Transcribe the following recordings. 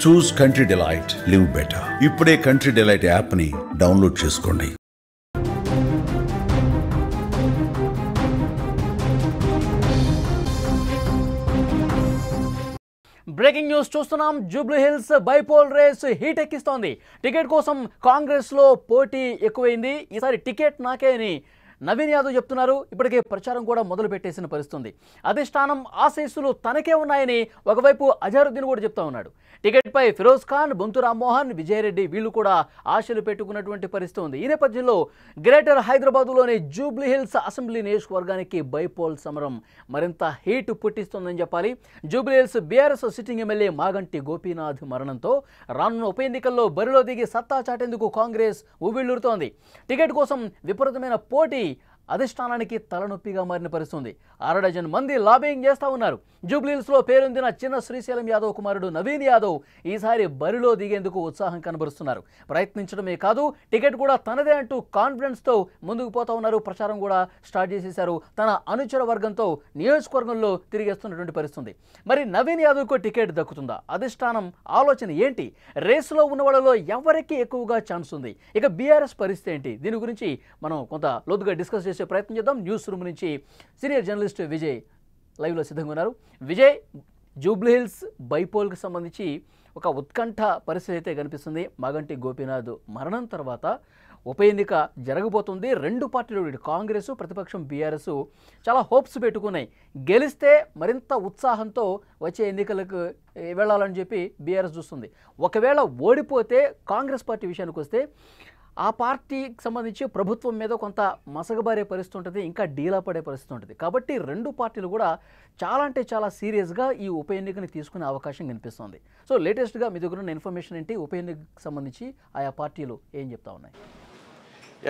చూస్ Country Delight, live better. ఇప్పుడే Country Delight app ని download చేసుకోండి. బ్రేకింగ్ న్యూస్ చూస్తున్నాం. Jubilee Hills bypoll race heat ఎక్కిస్తోంది. టికెట్ కోసం కాంగ్రెస్లో పోటీ ఎక్కువైంది. ఈసారి టికెట్ నాకే అని నవీన్ యాదవ్ చెప్తున్నారు. ఇప్పటికే ప్రచారం కూడా మొదలు పెట్టేసిన పరిస్థితుంది. అధిష్టానం ఆశీస్సులు తనకే ఉన్నాయని ఒకవైపు అజారుద్దీన్ కూడా చెప్తా ఉన్నాడు. టికెట్పై ఫిరోజ్ ఖాన్, బొంతు రామ్మోహన్, విజయరెడ్డి వీళ్ళు కూడా ఆశలు పెట్టుకున్నటువంటి పరిస్థితి ఉంది. ఈ నేపథ్యంలో గ్రేటర్ హైదరాబాద్లోని జూబ్లీ హిల్స్ అసెంబ్లీ నియోజకవర్గానికి బైపోల్ సమరం మరింత హీట్ పుట్టిస్తోందని చెప్పాలి. Jubilee hills BRS sitting MLA Maganti Gopinath మరణంతో రానున్న ఉప ఎన్నికల్లో బరిలో దిగి సత్తా చాటేందుకు కాంగ్రెస్ ఉవ్విళ్లూరుతోంది. టికెట్ కోసం విపరీతమైన పోటీ అధిష్టానానికి తలనొప్పిగా మారిన పరిస్థితుంది. 6 డజన్ మంది లాబింగ్ చేస్తూ ఉన్నారు. జూబ్లీహిల్స్లో పేరొందిన చిన్న శ్రీశైలం యాదవ్ కుమారుడు నవీన్ యాదవ్ ఈసారి బరిలో దిగేందుకు ఉత్సాహం కనబరుస్తున్నారు. ప్రయత్నించడమే కాదు, టికెట్ కూడా తనదే అంటూ కాన్ఫిడెన్స్తో ముందుకు పోతా ఉన్నారు. ప్రచారం కూడా స్టార్ట్ చేసేశారు. తన అనుచర వర్గంతో నియోజకవర్గంలో తిరిగేస్తున్నటువంటి పరిస్థితుంది. మరి నవీన్ యాదవ్కు టికెట్ దక్కుతుందా? అధిష్టానం ఆలోచన ఏంటి? రేసులో ఉన్న వాళ్ళలో ఎవరికి ఎక్కువగా ఛాన్స్ ఉంది? ఇక బీఆర్ఎస్ పరిస్థితి ఏంటి? దీని గురించి మనం కొంత లోతుగా డిస్కస్ చేసే ప్రయత్నం చేద్దాం. న్యూస్ రూమ్ నుంచి సీనియర్ జర్నలిస్ట్ విజయ్ లైవ్లో సిద్ధంగా ఉన్నారు. విజయ్, జూబ్లీహిల్స్ బైపోల్కి సంబంధించి ఒక ఉత్కంఠ పరిస్థితి అయితే కనిపిస్తుంది. మాగంటి గోపీనాథ్ మరణం తర్వాత ఉప ఎన్నిక జరగబోతుంది. 2 పార్టీలు, కాంగ్రెస్, ప్రతిపక్షం బీఆర్ఎస్ చాలా హోప్స్ పెట్టుకున్నాయి. గెలిస్తే మరింత ఉత్సాహంతో వచ్చే ఎన్నికలకు వెళ్ళాలని చెప్పి బీఆర్ఎస్ చూస్తుంది. ఒకవేళ ఓడిపోతే కాంగ్రెస్ పార్టీ విషయానికి వస్తే ఆ పార్టీకి సంబంధించి ప్రభుత్వం మీద కొంత మసగబారే పరిస్థితి ఉంటుంది, ఇంకా డీలా పడే పరిస్థితి ఉంటుంది. కాబట్టి 2 పార్టీలు కూడా చాలా అంటే చాలా సీరియస్గా ఈ ఉప ఎన్నికని తీసుకునే అవకాశం కనిపిస్తుంది. సో లేటెస్ట్గా మీ దగ్గర ఉన్న ఇన్ఫర్మేషన్ ఏంటి? ఉప ఎన్నికకు సంబంధించి ఆయా పార్టీలు ఏం చెప్తా ఉన్నాయి?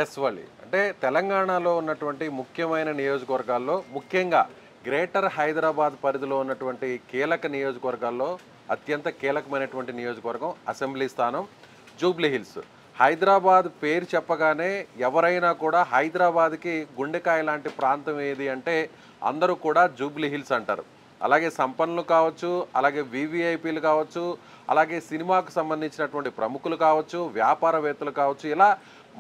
ఎస్ వల్లి, అంటే తెలంగాణలో ఉన్నటువంటి ముఖ్యమైన నియోజకవర్గాల్లో, ముఖ్యంగా గ్రేటర్ హైదరాబాద్ పరిధిలో ఉన్నటువంటి కీలక నియోజకవర్గాల్లో అత్యంత కీలకమైనటువంటి నియోజకవర్గం అసెంబ్లీ స్థానం జూబ్లీ హిల్స్. హైదరాబాద్ పేరు చెప్పగానే ఎవరైనా కూడా హైదరాబాద్కి గుండెకాయ లాంటి ప్రాంతం ఏది అంటే అందరూ కూడా జూబ్లీ హిల్స్ అంటారు. అలాగే సంపన్నులు కావచ్చు, అలాగే వివిఐపీలు కావచ్చు, అలాగే సినిమాకు సంబంధించినటువంటి ప్రముఖులు కావచ్చు, వ్యాపారవేత్తలు కావచ్చు, ఇలా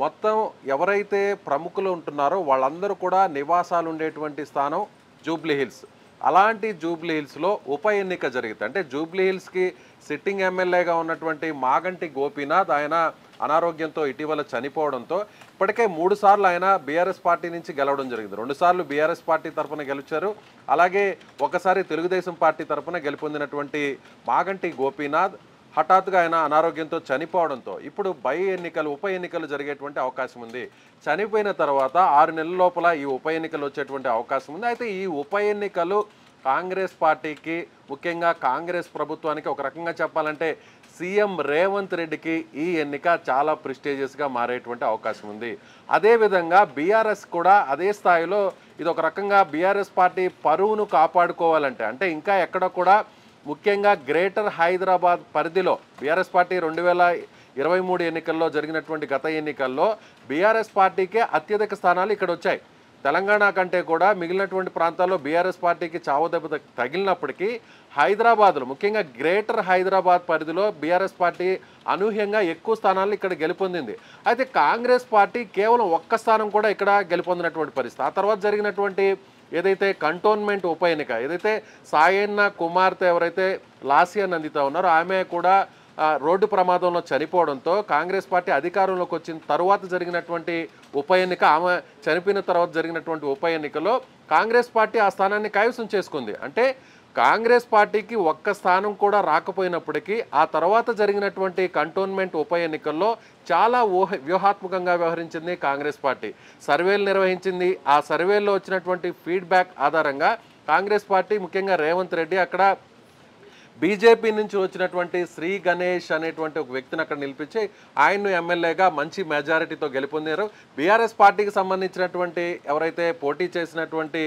మొత్తం ఎవరైతే ప్రముఖులు ఉంటున్నారో వాళ్ళందరూ కూడా నివాసాలు ఉండేటువంటి స్థానం జూబ్లీ హిల్స్. అలాంటి జూబ్లీ హిల్స్లో ఉప ఎన్నిక జరిగింది. అంటే జూబ్లీ హిల్స్కి సిట్టింగ్ ఎమ్మెల్యేగా ఉన్నటువంటి మాగంటి గోపీనాథ్ ఆయన అనారోగ్యంతో ఇటీవల చనిపోవడంతో ఇప్పటికే 3 సార్లు ఆయన బీఆర్ఎస్ పార్టీ నుంచి గెలవడం జరిగింది. 2 సార్లు బీఆర్ఎస్ పార్టీ తరఫున గెలిచారు. అలాగే ఒకసారి తెలుగుదేశం పార్టీ తరఫున గెలుపొందినటువంటి మాగంటి గోపీనాథ్ హఠాత్తుగా ఆయన అనారోగ్యంతో చనిపోవడంతో ఇప్పుడు ఉప ఎన్నికలు జరిగేటువంటి అవకాశం ఉంది. చనిపోయిన తర్వాత 6 నెలల లోపల ఈ ఉప ఎన్నికలు వచ్చేటువంటి అవకాశం ఉంది. అయితే ఈ ఉప ఎన్నికలు కాంగ్రెస్ పార్టీకి, ముఖ్యంగా కాంగ్రెస్ ప్రభుత్వానికి ఒక రకంగా చెప్పాలంటే సీఎం రేవంత్ రెడ్డికి ఈ ఎన్నిక చాలా ప్రెస్టీజియస్గా మారేటువంటి అవకాశం ఉంది. అదేవిధంగా బీఆర్ఎస్ కూడా అదే స్థాయిలో ఇది ఒక రకంగా బీఆర్ఎస్ పార్టీ పరువును కాపాడుకోవాలంటే, అంటే ఇంకా ఎక్కడ కూడా ముఖ్యంగా గ్రేటర్ హైదరాబాద్ పరిధిలో బీఆర్ఎస్ పార్టీ 2023 ఎన్నికల్లో జరిగినటువంటి గత ఎన్నికల్లో బీఆర్ఎస్ పార్టీకే అత్యధిక స్థానాలు ఇక్కడ వచ్చాయి. తెలంగాణ కంటే కూడా మిగిలినటువంటి ప్రాంతాల్లో బీఆర్ఎస్ పార్టీకి చావుదెబ్బ తగిలినప్పటికీ హైదరాబాద్లో, ముఖ్యంగా గ్రేటర్ హైదరాబాద్ పరిధిలో బీఆర్ఎస్ పార్టీ అనూహ్యంగా ఎక్కువ స్థానాలు ఇక్కడ గెలుపొందింది. అయితే కాంగ్రెస్ పార్టీ కేవలం 1 స్థానం కూడా ఇక్కడ గెలుపొందినటువంటి పరిస్థితి. ఆ తర్వాత జరిగినటువంటి ఏదైతే కంటోన్మెంట్ ఉప ఎన్నిక, ఏదైతే సాయన్న కుమార్తె ఎవరైతే లాసియా నందిత ఉన్నారో ఆమె కూడా రోడ్డు ప్రమాదంలో చనిపోవడంతో కాంగ్రెస్ పార్టీ అధికారంలోకి వచ్చిన తర్వాత జరిగినటువంటి ఉప ఎన్నిక, ఆమె చనిపోయిన తర్వాత జరిగినటువంటి ఉప ఎన్నికలో కాంగ్రెస్ పార్టీ ఆ స్థానాన్ని కైవసం చేసుకుంది. అంటే కాంగ్రెస్ పార్టీకి 1 స్థానం కూడా రాకపోయినప్పటికీ ఆ తర్వాత జరిగినటువంటి కంటోన్మెంట్ ఉప ఎన్నికల్లో చాలా వ్యూహాత్మకంగా వ్యవహరించింది కాంగ్రెస్ పార్టీ. సర్వేలు నిర్వహించింది. ఆ సర్వేల్లో వచ్చినటువంటి ఫీడ్బ్యాక్ ఆధారంగా కాంగ్రెస్ పార్టీ, ముఖ్యంగా రేవంత్ రెడ్డి అక్కడ బీజేపీ నుంచి వచ్చినటువంటి శ్రీ గణేష్ అనేటువంటి ఒక వ్యక్తిని అక్కడ నిలిపించి ఆయన్ను ఎమ్మెల్యేగా మంచి మెజారిటీతో గెలుపొందారు. బీఆర్ఎస్ పార్టీకి సంబంధించినటువంటి ఎవరైతే పోటీ చేసినటువంటి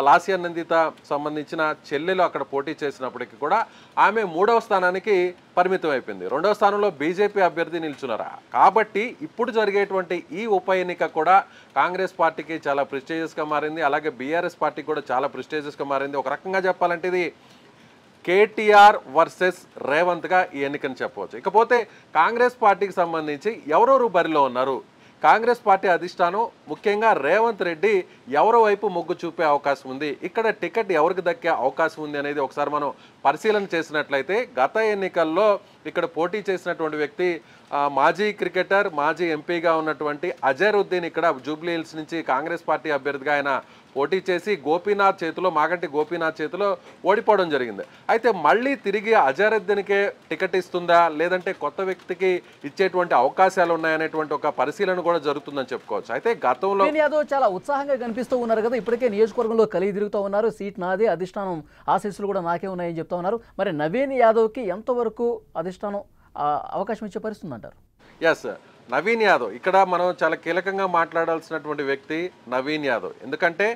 లాసియా నందిత సంబంధించిన చెల్లెలు అక్కడ పోటీ చేసినప్పటికీ కూడా ఆమె 3వ స్థానానికి పరిమితం అయిపోయింది. 2వ స్థానంలో బీజేపీ అభ్యర్థి నిల్చున్నారు. కాబట్టి ఇప్పుడు జరిగేటువంటి ఈ ఉప ఎన్నిక కూడా కాంగ్రెస్ పార్టీకి చాలా ప్రెస్టీజియస్గా మారింది. అలాగే బీఆర్ఎస్ పార్టీ కూడా చాలా ప్రెస్టీజియస్గా మారింది. ఒక రకంగా చెప్పాలంటే ఇది కేటీఆర్ వర్సెస్ రేవంత్గా ఈ ఎన్నికని చెప్పవచ్చు. ఇకపోతే కాంగ్రెస్ పార్టీకి సంబంధించి ఎవరెవరు బరిలో ఉన్నారు, కాంగ్రెస్ పార్టీ అధిష్టానం ముఖ్యంగా రేవంత్ రెడ్డి ఎవరో వైపు మొగ్గు చూపే అవకాశం ఉంది, ఇక్కడ టికెట్ ఎవరికి దక్కే అవకాశం ఉంది అనేది ఒకసారి మనం పరిశీలన చేసినట్లయితే గత ఎన్నికల్లో ఇక్కడ పోటీ చేసినటువంటి వ్యక్తి మాజీ క్రికెటర్, మాజీ ఎంపీగా ఉన్నటువంటి అజరుద్దీన్ ఇక్కడ జూబ్లీ హిల్స్ నుంచి కాంగ్రెస్ పార్టీ అభ్యర్థిగా ఆయన పోటీ చేసి గోపీనాథ్ చేతిలో, మాగంటి గోపీనాథ్ చేతిలో ఓడిపోవడం జరిగింది. అయితే మళ్ళీ తిరిగి అజరుద్దీన్కే టికెట్ ఇస్తుందా లేదంటే కొత్త వ్యక్తికి ఇచ్చేటువంటి అవకాశాలు ఉన్నాయనేటువంటి ఒక పరిశీలన కూడా జరుగుతుందని చెప్పుకోవచ్చు. అయితే గతంలో యాదవ్ చాలా ఉత్సాహంగా కనిపిస్తూ ఉన్నారు కదా, ఇప్పటికే నియోజకవర్గంలో కలిగి తిరుగుతూ ఉన్నారు, సీట్ నాదే, అధిష్టానం ఆశీస్సులు కూడా నాకే ఉన్నాయని చెప్తా ఉన్నారు. మరి నవీన్ యాదవ్కి ఎంతవరకు అధిష్టానం అవకాశం ఇచ్చే పరిస్థితి అంటారు? ఎస్, నవీన్ యాదవ్ ఇక్కడ మనం చాలా కీలకంగా మాట్లాడాల్సినటువంటి వ్యక్తి నవీన్ యాదవ్. ఎందుకంటే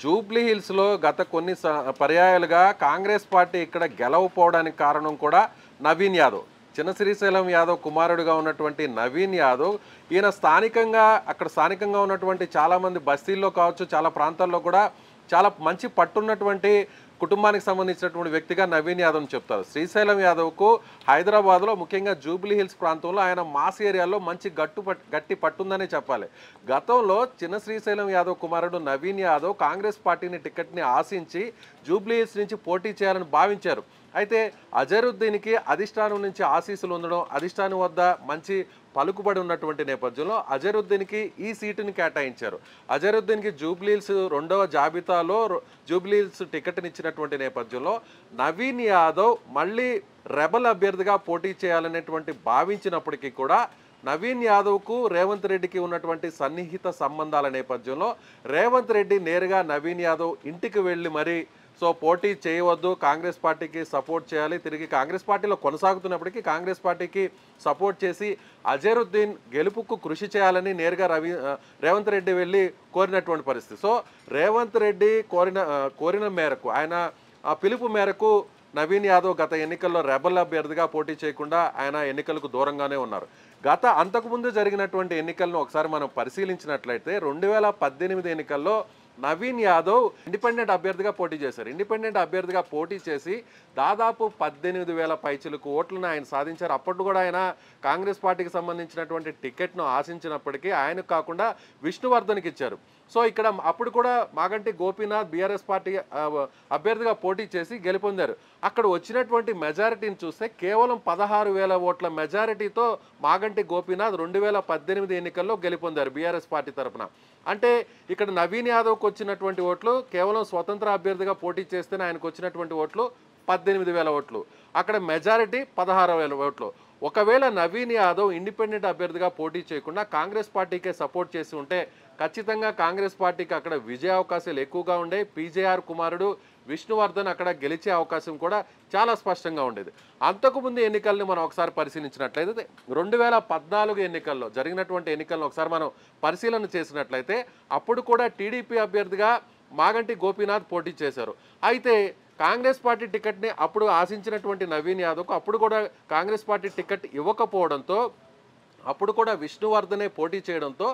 జూబ్లీ హిల్స్లో గత కొన్ని పర్యాయాలుగా కాంగ్రెస్ పార్టీ ఇక్కడ గెలవపోవడానికి కారణం కూడా నవీన్ యాదవ్. చిన్న శ్రీశైలం యాదవ్ కుమారుడుగా ఉన్నటువంటి నవీన్ యాదవ్ ఈయన స్థానికంగా ఉన్నటువంటి చాలామంది బస్తీల్లో కావచ్చు, చాలా ప్రాంతాల్లో కూడా చాలా మంచి పట్టున్నటువంటి కుటుంబానికి సంబంధించినటువంటి వ్యక్తిగా నవీన్ యాదవ్ని చెప్తారు. శ్రీశైలం యాదవ్కు హైదరాబాద్లో ముఖ్యంగా జూబ్లీ హిల్స్ ప్రాంతంలో ఆయన మాస్ ఏరియాలో మంచి గట్టి పట్టుందనే చెప్పాలి. గతంలో చిన్న శ్రీశైలం యాదవ్ కుమారుడు నవీన్ యాదవ్ కాంగ్రెస్ పార్టీని టికెట్ని ఆశించి జూబ్లీ హిల్స్ నుంచి పోటీ చేయాలని భావించారు. అయితే అజరుద్దీన్కి అధిష్టానం నుంచి ఆశీస్సులు ఉండడం, అధిష్టానం వద్ద మంచి పలుకుబడి ఉన్నటువంటి నేపథ్యంలో అజరుద్దీన్కి ఈ సీటుని కేటాయించారు. అజరుద్దీన్కి జూబ్లీ హిల్స్ 2వ జాబితాలో జూబ్లీ హిల్స్ టికెట్ని ఇచ్చినటువంటి నేపథ్యంలో నవీన్ యాదవ్ మళ్ళీ రెబల్ అభ్యర్థిగా పోటీ చేయాలనేటువంటి భావించినప్పటికీ కూడా నవీన్ యాదవ్కు రేవంత్ రెడ్డికి ఉన్నటువంటి సన్నిహిత సంబంధాల నేపథ్యంలో రేవంత్ రెడ్డి నేరుగా నవీన్ యాదవ్ ఇంటికి వెళ్ళి మరీ పోటీ చేయవద్దు, కాంగ్రెస్ పార్టీకి సపోర్ట్ చేయాలి, తిరిగి కాంగ్రెస్ పార్టీలో కొనసాగుతున్నప్పటికీ కాంగ్రెస్ పార్టీకి సపోర్ట్ చేసి అజరుద్దీన్ గెలుపుకు కృషి చేయాలని నేరుగా రేవంత్ రెడ్డి వెళ్ళి కోరినటువంటి పరిస్థితి. రేవంత్ రెడ్డి కోరిన మేరకు, ఆయన ఆ పిలుపు మేరకు నవీన్ యాదవ్ గత ఎన్నికల్లో రెబల్ అభ్యర్థిగా పోటీ చేయకుండా ఆయన ఎన్నికలకు దూరంగానే ఉన్నారు. అంతకుముందు జరిగినటువంటి ఎన్నికలను ఒకసారి మనం పరిశీలించినట్లయితే 2018 ఎన్నికల్లో నవీన్ యాదవ్ ఇండిపెండెంట్ అభ్యర్థిగా పోటీ చేశారు. ఇండిపెండెంట్ అభ్యర్థిగా పోటీ చేసి దాదాపు 18,000 పైచిలకు ఓట్లను ఆయన సాధించారు. అప్పుడు కూడా ఆయన కాంగ్రెస్ పార్టీకి సంబంధించినటువంటి టికెట్ను ఆశించినప్పటికీ ఆయనకు కాకుండా విష్ణువర్ధన్కి ఇచ్చారు. ఇక్కడ అప్పుడు కూడా మాగంటి గోపీనాథ్ బీఆర్ఎస్ పార్టీ అభ్యర్థిగా పోటీ చేసి గెలుపొందారు. అక్కడ వచ్చినటువంటి మెజారిటీని చూస్తే కేవలం 16,000 ఓట్ల మెజారిటీతో మాగంటి గోపీనాథ్ 2018 ఎన్నికల్లో గెలుపొందారు బీఆర్ఎస్ పార్టీ తరఫున. అంటే ఇక్కడ నవీన్ యాదవ్కి వచ్చినటువంటి ఓట్లు కేవలం స్వతంత్ర అభ్యర్థిగా పోటీ చేస్తేనే ఆయనకు వచ్చినటువంటి ఓట్లు 18,000 ఓట్లు, అక్కడ మెజారిటీ 16,000 ఓట్లు. ఒకవేళ నవీన్ యాదవ్ ఇండిపెండెంట్ అభ్యర్థిగా పోటీ చేయకుండా కాంగ్రెస్ పార్టీకే సపోర్ట్ చేసి ఉంటే ఖచ్చితంగా కాంగ్రెస్ పార్టీకి అక్కడ విజయ అవకాశాలు ఎక్కువగా ఉండే, పీజేఆర్ కుమారుడు విష్ణువర్ధన్ అక్కడ గెలిచే అవకాశం కూడా చాలా స్పష్టంగా ఉండేది. అంతకుముందు ఎన్నికల్ని మనం ఒకసారి పరిశీలించినట్లయితే 2014 ఎన్నికల్లో జరిగినటువంటి ఎన్నికలను ఒకసారి మనం పరిశీలన చేసినట్లయితే అప్పుడు కూడా టీడీపీ అభ్యర్థిగా మాగంటి గోపీనాథ్ పోటీ చేశారు. అయితే కాంగ్రెస్ పార్టీ టికెట్ని అప్పుడు ఆశించినటువంటి నవీన్ యాదవ్కు అప్పుడు కూడా కాంగ్రెస్ పార్టీ టికెట్ ఇవ్వకపోవడంతో అప్పుడు కూడా విష్ణువర్ధనే పోటీ చేయడంతో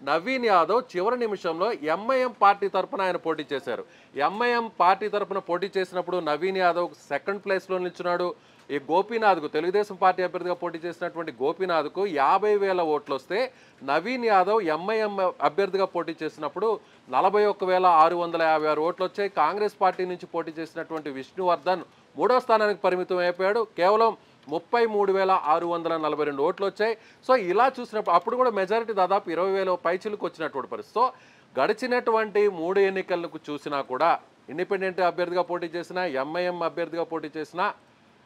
నవీన్ యాదవ్ చివరి నిమిషంలో ఎంఐఎం పార్టీ తరఫున ఆయన పోటీ చేశారు. ఎంఐఎం పార్టీ తరఫున పోటీ చేసినప్పుడు నవీన్ యాదవ్ సెకండ్ ప్లేస్లో నిల్చున్నాడు. ఈ గోపీనాథ్కు, తెలుగుదేశం పార్టీ అభ్యర్థిగా పోటీ చేసినటువంటి గోపీనాథ్కు 50,000 ఓట్లు వస్తే నవీన్ యాదవ్ ఎంఐఎం అభ్యర్థిగా పోటీ చేసినప్పుడు 41,656 ఓట్లు వచ్చాయి. కాంగ్రెస్ పార్టీ నుంచి పోటీ చేసినటువంటి విష్ణువర్ధన్ 3వ స్థానానికి పరిమితం అయిపోయాడు. కేవలం 33,642 ఓట్లు వచ్చాయి. ఇలా చూసినప్పుడు అప్పుడు కూడా మెజారిటీ దాదాపు 20,000 పైచిలకు వచ్చినటువంటి పరిస్థితి. గడిచినటువంటి 3 ఎన్నికలకు చూసినా కూడా ఇండిపెండెంట్ అభ్యర్థిగా పోటీ చేసిన, ఎంఐఎం అభ్యర్థిగా పోటీ చేసిన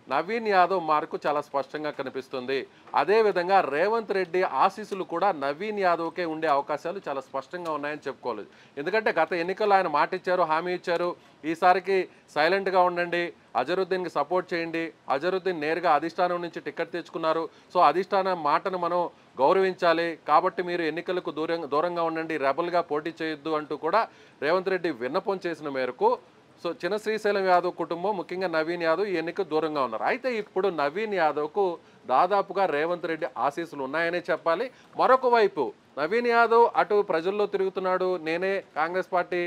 నవీన్ యాదవ్ మార్కు చాలా స్పష్టంగా కనిపిస్తుంది. అదేవిధంగా రేవంత్ రెడ్డి ఆశీస్సులు కూడా నవీన్ యాదవ్కే ఉండే అవకాశాలు చాలా స్పష్టంగా ఉన్నాయని చెప్పుకోలేదు. ఎందుకంటే గత ఎన్నికల్లో ఆయన మాట ఇచ్చారు, హామీ ఇచ్చారు, ఈసారికి సైలెంట్గా ఉండండి, అజరుద్దీన్కి సపోర్ట్ చేయండి. అజరుద్దీన్ నేరుగా అధిష్టానం నుంచి టికెట్ తెచ్చుకున్నారు. అధిష్టానం మాటను మనం గౌరవించాలి, కాబట్టి మీరు ఎన్నికలకు దూరంగా ఉండండి, రెబల్గా పోటీ చేయొద్దు అంటూ కూడా రేవంత్ రెడ్డి విన్నపం చేసిన మేరకు చిన్న శ్రీశైలం యాదవ్ కుటుంబం ముఖ్యంగా నవీన్ యాదవ్ ఈ ఎన్నిక దూరంగా ఉన్నారు. అయితే ఇప్పుడు నవీన్ యాదవ్కు దాదాపుగా రేవంత్ రెడ్డి ఆశీస్సులు ఉన్నాయనే చెప్పాలి. మరొక వైపు నవీన్ యాదవ్ అటు ప్రజల్లో తిరుగుతున్నాడు, నేనే కాంగ్రెస్ పార్టీ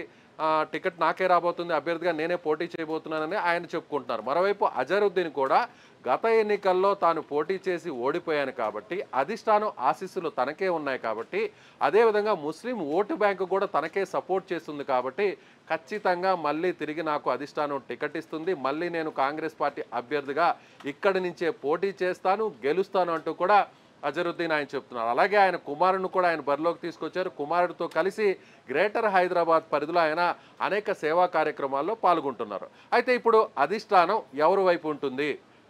టికెట్ నాకే రాబోతుంది, అభ్యర్థిగా నేనే పోటీ చేయబోతున్నానని ఆయన చెప్పుకుంటున్నారు. మరోవైపు అజరుద్దీన్ కూడా గత ఎన్నికల్లో తాను పోటీ చేసి ఓడిపోయాను కాబట్టి అధిష్టానం ఆశీస్సులు తనకే ఉన్నాయి కాబట్టి, అదేవిధంగా ముస్లిం ఓటు బ్యాంకు కూడా తనకే సపోర్ట్ చేస్తుంది కాబట్టి ఖచ్చితంగా మళ్ళీ తిరిగి నాకు అధిష్టానం టికెట్ ఇస్తుంది, మళ్ళీ నేను కాంగ్రెస్ పార్టీ అభ్యర్థిగా ఇక్కడి నుంచే పోటీ చేస్తాను, గెలుస్తాను అంటూ కూడా అజరుద్దీన్ ఆయన చెప్తున్నారు. అలాగే ఆయన కుమారుడిని కూడా ఆయన బరిలోకి తీసుకొచ్చారు. కుమారుడితో కలిసి గ్రేటర్ హైదరాబాద్ పరిధిలో ఆయన అనేక సేవా కార్యక్రమాల్లో పాల్గొంటున్నారు. అయితే ఇప్పుడు అధిష్టానం ఎవరి వైపు ఉంటుంది?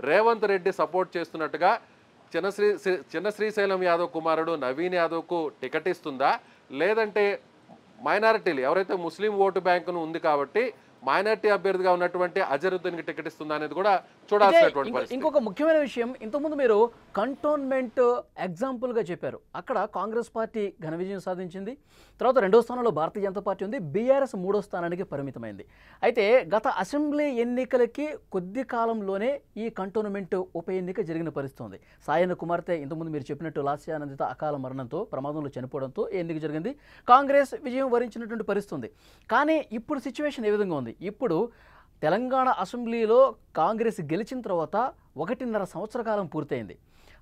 రేవంత్ రెడ్డి సపోర్ట్ చేస్తున్నట్టుగా చిన్న శ్రీశైలం యాదవ్ కుమారుడు నవీన్ యాదవ్కు టికెట్ ఇస్తుందా, లేదంటే మైనారిటీలు ఎవరైతే ముస్లిం ఓటు బ్యాంకును ఉంది కాబట్టి మైనారిటీ అభ్యర్థిగా ఉన్నటువంటి అజరుద్దీన్కి టికెట్ ఇస్తుందా అనేది కూడా చూడాల్సినటువంటి పరిస్థితి. ఇంకొక ముఖ్యమైన విషయం, ఇంతకుముందు మీరు కంటోన్మెంట్ ఎగ్జాంపుల్గా చెప్పారు. అక్కడ కాంగ్రెస్ పార్టీ ఘన విజయం సాధించింది. తర్వాత 2వ స్థానంలో భారతీయ జనతా పార్టీ ఉంది. బీఆర్ఎస్ 3వ స్థానానికి పరిమితమైంది. అయితే గత అసెంబ్లీ ఎన్నికలకి కొద్ది కాలంలోనే ఈ కంటోన్మెంట్ ఉప ఎన్నిక జరిగిన పరిస్థితి ఉంది. సాయన్న కుమార్తె ఇంతకుముందు మీరు చెప్పినట్టు లాస్యానందిత అకాల మరణంతో ప్రమాదంలో చనిపోవడంతో ఈ ఎన్నిక జరిగింది. కాంగ్రెస్ విజయం వరించినటువంటి పరిస్థితి ఉంది. కానీ ఇప్పుడు సిచ్యువేషన్ ఏ విధంగా ఉంది? ఇప్పుడు తెలంగాణ అసెంబ్లీలో కాంగ్రెస్ గెలిచిన తర్వాత 1.5 సంవత్సర కాలం పూర్తయింది.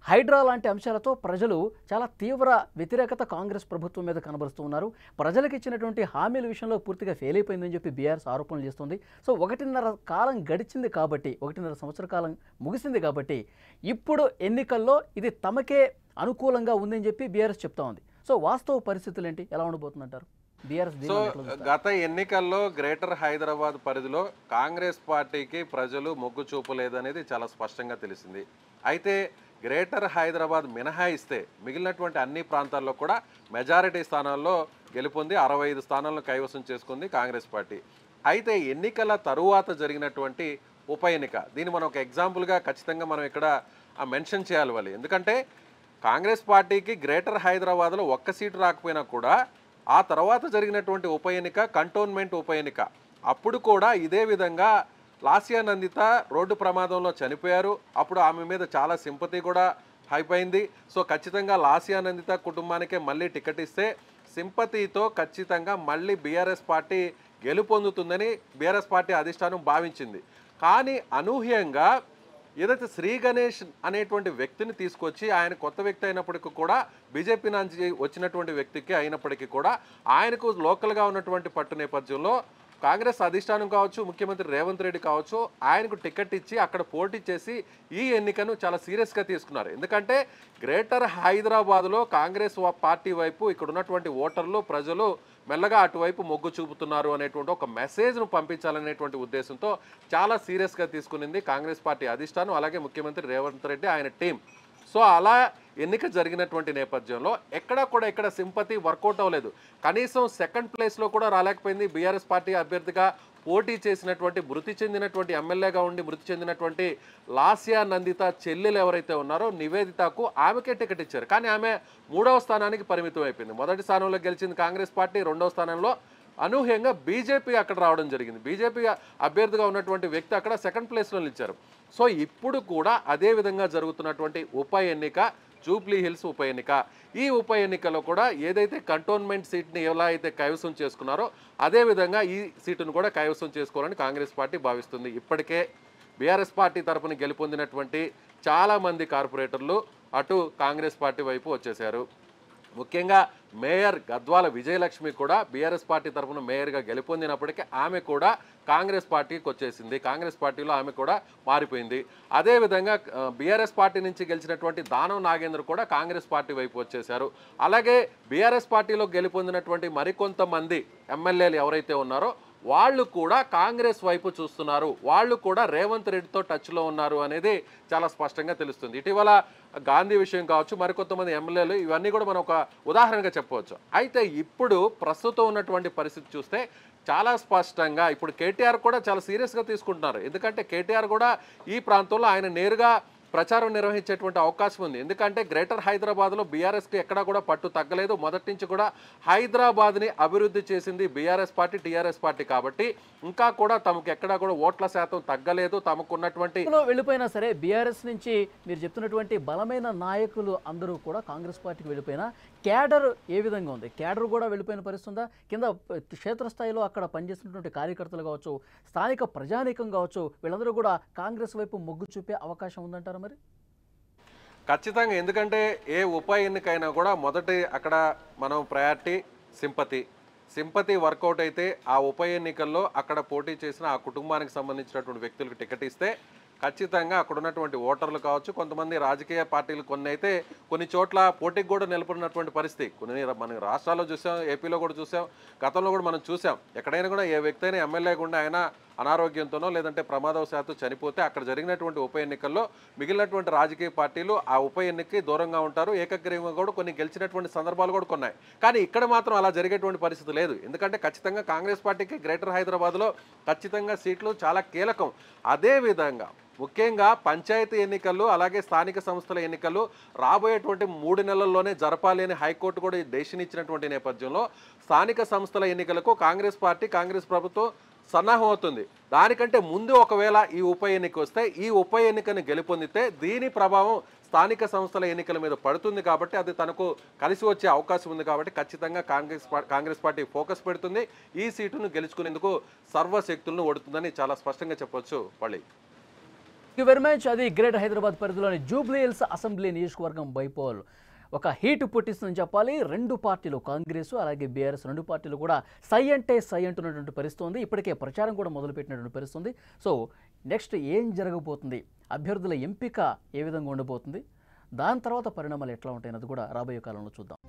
హైడ్రా లాంటి అంశాలతో ప్రజలు చాలా తీవ్ర వ్యతిరేకత కాంగ్రెస్ ప్రభుత్వం మీద కనబరుస్తూ ఉన్నారు. ప్రజలకు ఇచ్చినటువంటి హామీల విషయంలో పూర్తిగా ఫెయిల్ అయిపోయిందని చెప్పి బీఆర్ఎస్ ఆరోపణలు చేస్తుంది. సో 1.5 కాలం గడిచింది కాబట్టి, 1.5 సంవత్సర కాలం ముగిసింది కాబట్టి ఇప్పుడు ఎన్నికల్లో ఇది తమకే అనుకూలంగా ఉందని చెప్పి బీఆర్ఎస్ చెప్తా ఉంది. సో వాస్తవ పరిస్థితులు ఏంటి, ఎలా ఉండబోతుందంటారు? సో గత ఎన్నికల్లో గ్రేటర్ హైదరాబాద్ పరిధిలో కాంగ్రెస్ పార్టీకి ప్రజలు మొగ్గు చూపలేదనేది చాలా స్పష్టంగా తెలిసింది. అయితే గ్రేటర్ హైదరాబాద్ మినహాయిస్తే మిగిలినటువంటి అన్ని ప్రాంతాల్లో కూడా మెజారిటీ స్థానాల్లో గెలుపొంది 65 స్థానాలను కైవసం చేసుకుంది కాంగ్రెస్ పార్టీ. అయితే ఎన్నికల తరువాత జరిగినటువంటి ఉప ఎన్నిక, దీన్ని మనం ఒక ఎగ్జాంపుల్గా ఖచ్చితంగా మనం ఇక్కడ మెన్షన్ చేయాలి. ఎందుకంటే కాంగ్రెస్ పార్టీకి గ్రేటర్ హైదరాబాద్లో ఒక్క సీటు రాకపోయినా కూడా ఆ తర్వాత జరిగినటువంటి ఉప ఎన్నిక కంటోన్మెంట్ ఉప ఎన్నిక, అప్పుడు కూడా ఇదే విధంగా లాస్యానందిత రోడ్డు ప్రమాదంలో చనిపోయారు. అప్పుడు ఆమె మీద చాలా సింపతి కూడా అయిపోయింది. సో ఖచ్చితంగా లాస్యానందిత కుటుంబానికే మళ్ళీ టికెట్ ఇస్తే సింపతితో ఖచ్చితంగా మళ్ళీ బీఆర్ఎస్ పార్టీ గెలుపొందుతుందని బీఆర్ఎస్ పార్టీ అధిష్టానం భావించింది. కానీ అనూహ్యంగా ఏదైతే శ్రీ గణేష్ అనేటువంటి వ్యక్తిని తీసుకొచ్చి, ఆయన కొత్త వ్యక్తి అయినప్పటికీ కూడా బీజేపీ నుంచి వచ్చినటువంటి వ్యక్తికి అయినప్పటికీ కూడా ఆయనకు లోకల్గా ఉన్నటువంటి పట్టు నేపథ్యంలో కాంగ్రెస్ అధిష్టానం కావచ్చు, ముఖ్యమంత్రి రేవంత్ రెడ్డి కావచ్చు, ఆయనకు టికెట్ ఇచ్చి అక్కడ పోటీ చేసి ఈ ఎన్నికను చాలా సీరియస్గా తీసుకున్నారు. ఎందుకంటే గ్రేటర్ హైదరాబాద్లో కాంగ్రెస్ పార్టీ వైపు ఇక్కడ ఉన్నటువంటి ఓటర్లు ప్రజలు మెల్లగా అటువైపు మొగ్గు చూపుతున్నారు అనేటువంటి ఒక మెసేజ్ను పంపించాలనేటువంటి ఉద్దేశంతో చాలా సీరియస్గా తీసుకునింది కాంగ్రెస్ పార్టీ అధిష్టానం, అలాగే ముఖ్యమంత్రి రేవంత్ రెడ్డి ఆయన టీం. సో అలా ఎన్నిక జరిగినటువంటి నేపథ్యంలో ఎక్కడ సింపతి వర్కౌట్ అవ్వలేదు. కనీసం సెకండ్ ప్లేస్లో కూడా రాలేకపోయింది. బీఆర్ఎస్ పార్టీ అభ్యర్థిగా పోటీ చేసినటువంటి మృతి చెందినటువంటి ఎమ్మెల్యేగా ఉండి మృతి చెందినటువంటి లాస్యానందిత చెల్లెలు ఎవరైతే ఉన్నారో నివేదితకు ఆమెకే టికెట్ ఇచ్చారు. కానీ ఆమె 3వ స్థానానికి పరిమితం అయిపోయింది. మొదటి స్థానంలో గెలిచింది కాంగ్రెస్ పార్టీ, 2వ స్థానంలో అనూహ్యంగా బీజేపీ అక్కడ రావడం జరిగింది. బీజేపీ అభ్యర్థిగా ఉన్నటువంటి వ్యక్తి అక్కడ సెకండ్ ప్లేస్లో నిలిచారు. సో ఇప్పుడు కూడా అదే విధంగా జరుగుతున్నటువంటి ఉప ఎన్నిక జూబ్లీ హిల్స్ ఉప ఎన్నిక. ఈ ఉప ఎన్నికలో కూడా ఏదైతే కంటోన్మెంట్ సీట్ని ఎలా అయితే కైవసం చేసుకున్నారో అదేవిధంగా ఈ సీటును కూడా కైవసం చేసుకోవాలని కాంగ్రెస్ పార్టీ భావిస్తుంది. ఇప్పటికే బీఆర్ఎస్ పార్టీ తరఫున గెలుపొందినటువంటి చాలామంది కార్పొరేటర్లు అటు కాంగ్రెస్ పార్టీ వైపు వచ్చేశారు. ముఖ్యంగా మేయర్ గద్వాల విజయలక్ష్మి కూడా బీఆర్ఎస్ పార్టీ తరఫున మేయర్గా గెలుపొందినప్పటికీ ఆమె కూడా కాంగ్రెస్ పార్టీకి వచ్చేసింది. కాంగ్రెస్ పార్టీలో ఆమె కూడా మారిపోయింది. అదేవిధంగా బీఆర్ఎస్ పార్టీ నుంచి గెలిచినటువంటి దానం నాగేంద్ర కూడా కాంగ్రెస్ పార్టీ వైపు వచ్చేశారు. అలాగే బీఆర్ఎస్ పార్టీలో గెలుపొందినటువంటి మరికొంతమంది ఎమ్మెల్యేలు ఎవరైతే ఉన్నారో వాళ్ళు కూడా కాంగ్రెస్ వైపు చూస్తున్నారు, వాళ్ళు కూడా రేవంత్ రెడ్డితో టచ్లో ఉన్నారు అనేది చాలా స్పష్టంగా తెలుస్తుంది. ఇటీవల గాంధీ విషయం కావచ్చు, మరికొంతమంది ఎమ్మెల్యేలు, ఇవన్నీ కూడా మనం ఒక ఉదాహరణగా చెప్పవచ్చు. అయితే ఇప్పుడు ప్రస్తుతం ఉన్నటువంటి పరిస్థితి చూస్తే చాలా స్పష్టంగా ఇప్పుడు కేటీఆర్ కూడా చాలా సీరియస్గా తీసుకుంటున్నారు. ఎందుకంటే కేటీఆర్ కూడా ఈ ప్రాంతంలో ఆయన నేరుగా ప్రచారం నిర్వహించేటువంటి అవకాశం ఉంది. ఎందుకంటే గ్రేటర్ హైదరాబాద్లో బీఆర్ఎస్కి ఎక్కడా కూడా పట్టు తగ్గలేదు. మొదటి నుంచి కూడా హైదరాబాద్ని అభివృద్ధి చేసింది బీఆర్ఎస్ పార్టీ, టీఆర్ఎస్ పార్టీ. కాబట్టి ఇంకా కూడా తమకు ఎక్కడా కూడా ఓట్ల శాతం తగ్గలేదు. తమకు ఉన్నటువంటి వెళ్ళిపోయినా సరే బీఆర్ఎస్ నుంచి మీరు చెప్తున్నటువంటి బలమైన నాయకులు అందరూ కూడా కాంగ్రెస్ పార్టీకి వెళ్ళిపోయినా క్యాడర్ ఏ విధంగా ఉంది? క్యాడర్ కూడా వెళ్ళిపోయిన పరిస్థితి ఉందా? కింద క్షేత్రస్థాయిలో అక్కడ పనిచేస్తున్నటువంటి కార్యకర్తలు కావచ్చు, స్థానిక ప్రజానీకం కావచ్చు, వీళ్ళందరూ కూడా కాంగ్రెస్ వైపు మొగ్గు చూపే అవకాశం ఉందంటారా మరి? ఖచ్చితంగా. ఎందుకంటే ఏ ఉప ఎన్నికైనా కూడా మొదటి అక్కడ మనం ప్రయారిటీ సింపతి వర్కౌట్ అయితే ఆ ఉప ఎన్నికల్లో అక్కడ పోటీ చేసిన ఆ కుటుంబానికి సంబంధించినటువంటి వ్యక్తులకు టికెట్ ఇస్తే ఖచ్చితంగా అక్కడ ఉన్నటువంటి ఓటర్లు కావచ్చు, కొంతమంది రాజకీయ పార్టీలు కొన్ని చోట్ల పోటీకి కూడా నిలబడినటువంటి పరిస్థితి మన రాష్ట్రాల్లో చూసాం, ఏపీలో కూడా చూసాం, గతంలో కూడా మనం చూసాం. ఎక్కడైనా కూడా ఏ వ్యక్తి అయినా ఎమ్మెల్యే గుండా ఆయన అనారోగ్యంతోనో లేదంటే ప్రమాదవశాత్తు చనిపోతే అక్కడ జరిగినటువంటి ఉప ఎన్నికల్లో మిగిలినటువంటి రాజకీయ పార్టీలు ఆ ఉప ఎన్నికకి దూరంగా ఉంటారు. ఏకగ్రీవంగా కూడా కొన్ని గెలిచినటువంటి సందర్భాలు కూడా ఉన్నాయి. కానీ ఇక్కడ మాత్రం అలా జరిగేటువంటి పరిస్థితి లేదు. ఎందుకంటే ఖచ్చితంగా కాంగ్రెస్ పార్టీకి గ్రేటర్ హైదరాబాద్లో ఖచ్చితంగా సీట్లు చాలా కీలకం. అదేవిధంగా ముఖ్యంగా పంచాయతీ ఎన్నికలు అలాగే స్థానిక సంస్థల ఎన్నికలు రాబోయేటువంటి 3 నెలల్లోనే జరపాలి అని హైకోర్టు కూడా డెసిషన్ నేపథ్యంలో స్థానిక సంస్థల ఎన్నికలకు కాంగ్రెస్ పార్టీ, కాంగ్రెస్ ప్రభుత్వం సన్నాహం అవుతుంది. దానికంటే ముందు ఒకవేళ ఈ ఉప ఎన్నిక వస్తే ఈ ఉప ఎన్నికను గెలుపొందితే దీని ప్రభావం స్థానిక సంస్థల ఎన్నికల మీద పడుతుంది. కాబట్టి అది తనకు కలిసి వచ్చే అవకాశం ఉంది. కాబట్టి ఖచ్చితంగా కాంగ్రెస్ పార్టీ ఫోకస్ పెడుతుంది. ఈ సీటును గెలుచుకునేందుకు సర్వశక్తులను ఒడుతుందని చాలా స్పష్టంగా చెప్పొచ్చు. పళ్ళి వెరీ మచ్. అది గ్రేటర్ హైదరాబాద్ పరిధిలోని జూబ్లీ హిల్స్ అసెంబ్లీ నియోజకవర్గం బైపోల్ ఒక హీట్ పుట్టిస్తుందని చెప్పాలి. రెండు పార్టీలు, కాంగ్రెస్ అలాగే బీఆర్ఎస్, రెండు పార్టీలు కూడా సై అంటే సై అంటున్నటువంటి పరిస్థితి ఉంది. ఇప్పటికే ప్రచారం కూడా మొదలుపెట్టినటువంటి పరిస్థితి ఉంది. సో నెక్స్ట్ ఏం జరగబోతుంది, అభ్యర్థుల ఎంపిక ఏ విధంగా ఉండబోతుంది, దాని తర్వాత పరిణామాలు ఎట్లా ఉంటాయన్నది కూడా రాబోయే కాలంలో చూద్దాం.